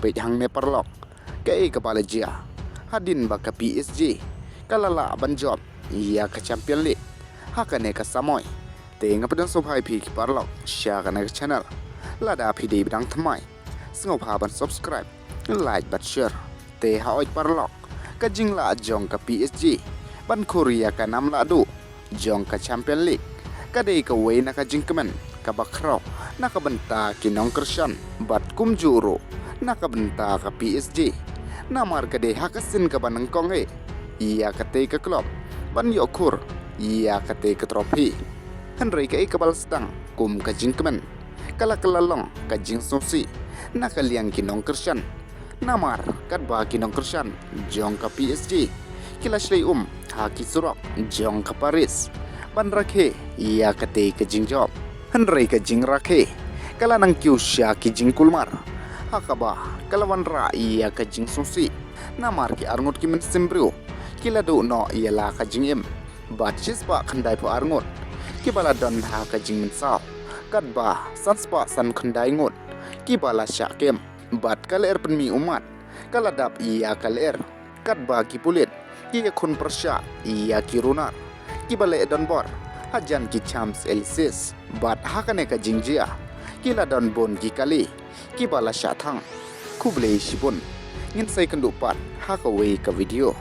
Peit hang ne parlok kaei ka bala jia hadin ba ka PSG kalala banjob ia ka Champion League hakane ka samoy te ngapadan sobhai phi ki parlok sha kana channel lada phi de bidang thamai singo pha ban subscribe like bat share te ha oi parlok ka jingla jong ka PSG ban Korea ka namla du jong ka Champion League ka dei ka we na ka jingkamen ka bakraw na ka banta kinong Krishan bat kumjuro na ka banta ka PSG na mar ka dei hakasin ka banang kong he iya ka te ka club ban yokur iya ka te ka trophy hanrei ka ikabal stang kum ka jingkamen kala kalalong ka jingsosi na ka liang kinong Krishan namar kat ba kinong Krishan jong ka PSG kila shlei haki surok jong ka Paris ban rakhe iya ka te ka jingjob hanrei ka jing rakhe kala nang kyu sha ki jing kulmar hakaba kalawan ra iya ka jing sosi namar ki arngot ki men simbru kila do no iya la ka jing im bat chispa khandai po arngot ki bala don ha ka jing men saw kat ba sanspa san khandai ngot ki bala sha kem bat kaler penmi umat kala dap iya kaler kat ba ki pulit ki kun persya iya ki runar ki bale don bor hajan ki chams elisis bat hakane ka jingjia kila don bon ki kali ki bala sha thang kuble shibun ngin sai kan dupat haka we ka video